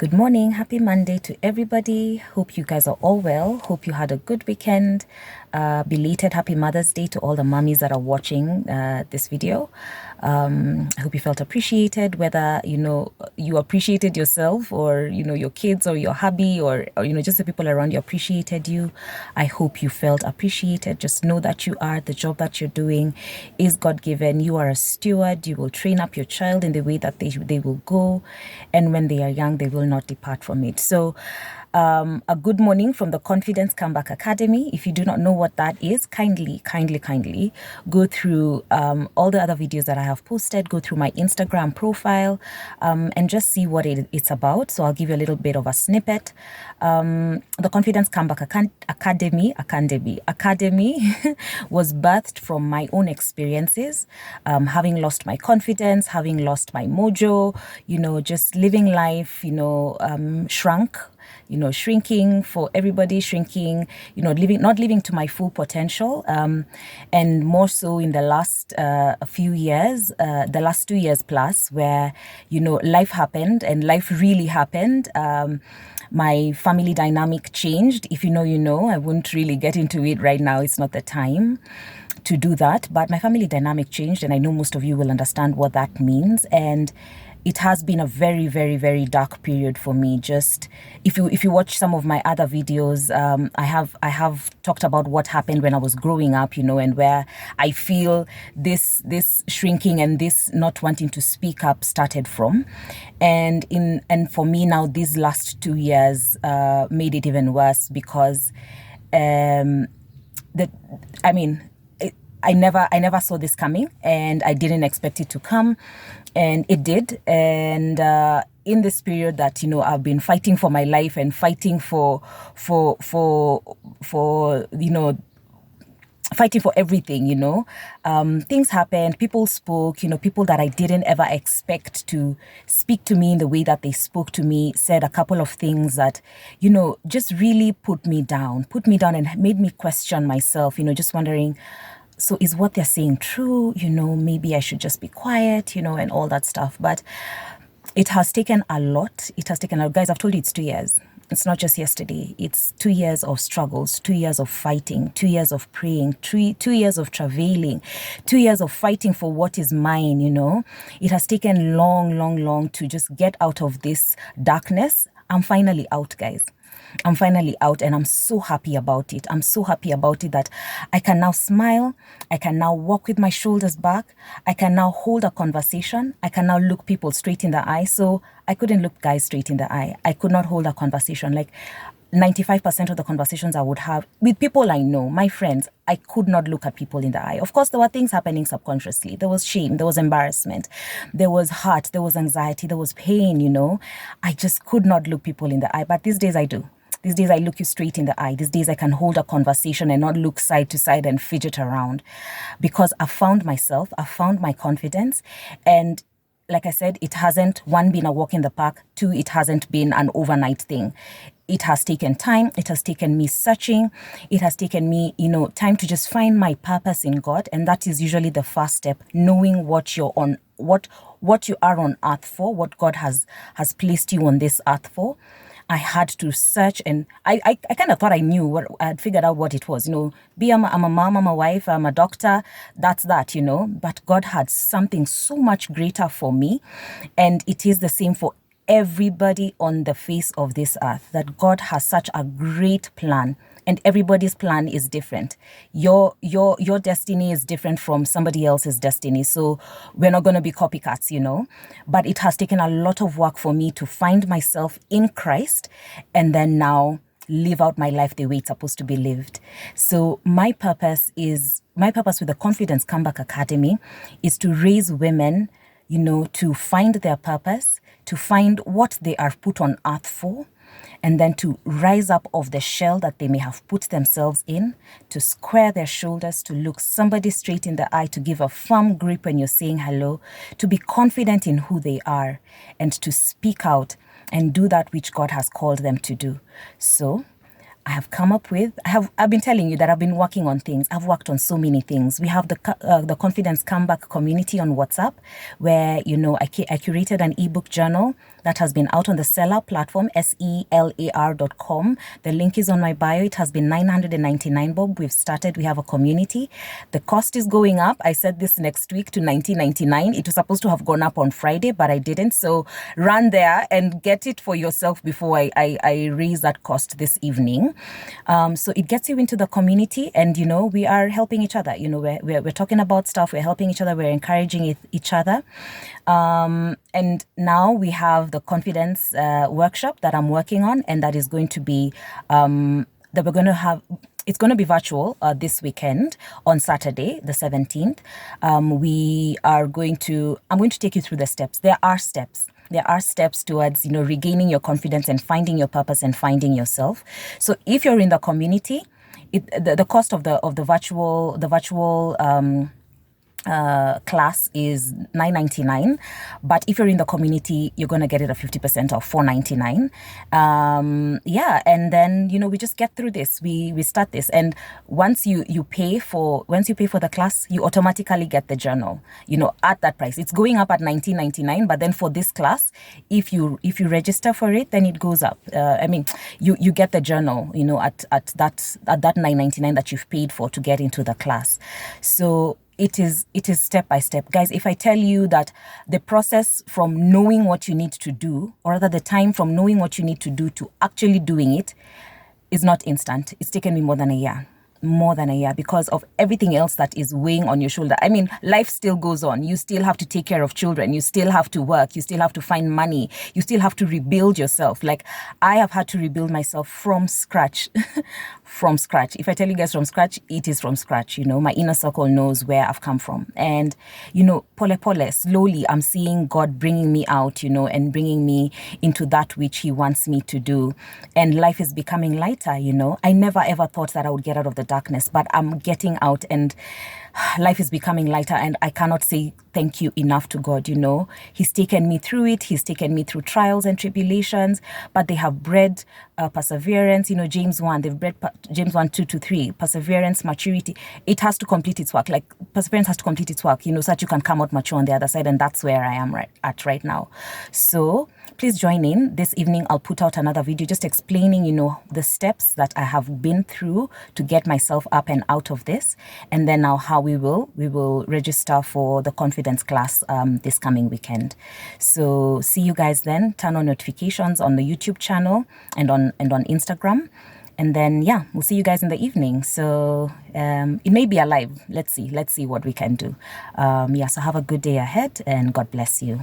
Good morning. Happy Monday to everybody. Hope you guys are all well. Hope you had a good weekend. Belated Happy Mother's Day to all the mummies that are watching this video. I hope you felt appreciated, whether, you appreciated yourself or, your kids or your hubby or, just the people around you appreciated you. I hope you felt appreciated. Just know that you are. The job that you're doing is God-given. You are a steward. You will train up your child in the way that they will go. And when they are young, they will not depart from it. So a good morning from the Confidence Comeback Academy. If you do not know what that is, kindly go through all the other videos that I have posted, go through my Instagram profile and just see what it's about. So I'll give you a little bit of a snippet. The Confidence Comeback Academy was birthed from my own experiences, having lost my confidence, having lost my mojo, just living life, shrinking for everybody, shrinking, not living to my full potential. And more so in the last few years, the last 2 years plus, where, life happened and life really happened. My family dynamic changed. If you know, you know. I won't really get into it right now. It's not the time to do that. But my family dynamic changed, and I know most of you will understand what that means. And it has been a very, very, very dark period for me. Just if you watch some of my other videos, I have talked about what happened when I was growing up, and where I feel this shrinking and this not wanting to speak up started from. And for me now, these last 2 years made it even worse because I never saw this coming, and I didn't expect it to come, and it did. And in this period that I've been fighting for my life and fighting for fighting for everything, things happened. People spoke, people that I didn't ever expect to speak to me in the way that they spoke to me, said a couple of things that, just really put me down and made me question myself, just wondering, so is what they're saying true? Maybe I should just be quiet, and all that stuff. But it has taken a lot. Guys, I've told you it's 2 years. It's not just yesterday. It's 2 years of struggles, 2 years of fighting, 2 years of praying, 2 years of travailing, 2 years of fighting for what is mine, It has taken long to just get out of this darkness. I'm finally out, guys. I'm finally out, and I'm so happy about it. I'm so happy about it that I can now smile. I can now walk with my shoulders back. I can now hold a conversation. I can now look people straight in the eye. So I couldn't look guys straight in the eye. I could not hold a conversation. Like 95% of the conversations I would have with people I know, my friends, I could not look at people in the eye. Of course, there were things happening subconsciously. There was shame, there was embarrassment, there was hurt, there was anxiety, there was pain, I just could not look people in the eye. But these days I do. These days I look you straight in the eye. These days I can hold a conversation and not look side to side and fidget around, because I found myself, I found my confidence. And like I said, it hasn't, one, been a walk in the park. Two, it hasn't been an overnight thing. It has taken time. It has taken me searching. It has taken me, time to just find my purpose in God. And that is usually the first step, knowing what you're on, what you are on earth for, what God has placed you on this earth for. I had to search, and I kind of thought I knew what I had figured out what it was. I'm a mom, I'm a wife, I'm a doctor. That's that, But God had something so much greater for me, and it is the same for everybody on the face of this earth. That God has such a great plan, and everybody's plan is different. Your destiny is different from somebody else's destiny. So we're not going to be copycats, But it has taken a lot of work for me to find myself in Christ, and then now live out my life the way it's supposed to be lived. So my purpose with the Confidence Comeback Academy is to raise women, to find their purpose, to find what they are put on earth for, and then to rise up of the shell that they may have put themselves in, to square their shoulders, to look somebody straight in the eye, to give a firm grip when you're saying hello, to be confident in who they are, and to speak out and do that which God has called them to do. So I have come up with, I've been telling you that I've been working on things. I've worked on so many things. We have the Confidence Comeback community on WhatsApp, where, I curated an ebook journal that has been out on the Seller platform, selar.com. The link is on my bio. It has been 999 bob. We've started. We have a community. The cost is going up. I said this next week to 1999. It was supposed to have gone up on Friday, but I didn't. So run there and get it for yourself before I raise that cost this evening. So it gets you into the community, and we are helping each other. We're talking about stuff. We're helping each other. We're encouraging each other. And now we have the confidence workshop that I'm working on, and that is going to be that we're going to have. It's going to be virtual this weekend on Saturday, the 17th. I'm going to take you through the steps. There are steps towards, regaining your confidence and finding your purpose and finding yourself. So if you're in the community, the cost of the virtual class is $9.99, but if you're in the community, you're going to get it at 50% off, $4.99. And then we just get through this. We start this, and once you pay for the class, you automatically get the journal at that price. It's going up at $19.99, but then for this class, if you register for it, then it goes up. You get the journal at that $9.99 that you've paid for to get into the class. So it is step by step. Guys, if I tell you that the process from knowing what you need to do, or rather the time from knowing what you need to do to actually doing it, is not instant. It's taken me more than a year because of everything else that is weighing on your shoulder. Life still goes on. You still have to take care of children. You still have to work. You still have to find money. You still have to rebuild yourself. Like, I have had to rebuild myself from scratch. From scratch. If I tell you guys from scratch, it is from scratch. My inner circle knows where I've come from. And, pole, slowly I'm seeing God bringing me out, and bringing me into that which He wants me to do. And life is becoming lighter, I never ever thought that I would get out of the darkness, but I'm getting out, and life is becoming lighter, and I cannot say thank you enough to God. He's taken me through it. He's taken me through trials and tribulations, but they have bred perseverance. James 1, they've bred James 1, 2 to 3, perseverance, maturity. It has to complete its work. Like, perseverance has to complete its work, so that you can come out mature on the other side. And that's where I am right now. So please join in. This evening, I'll put out another video just explaining, the steps that I have been through to get myself up and out of this. And then now how we will register for the confidence class this coming weekend. So see you guys then. Turn on notifications on the YouTube channel and on Instagram. And then, we'll see you guys in the evening. So it may be alive. Let's see what we can do. So have a good day ahead, and God bless you.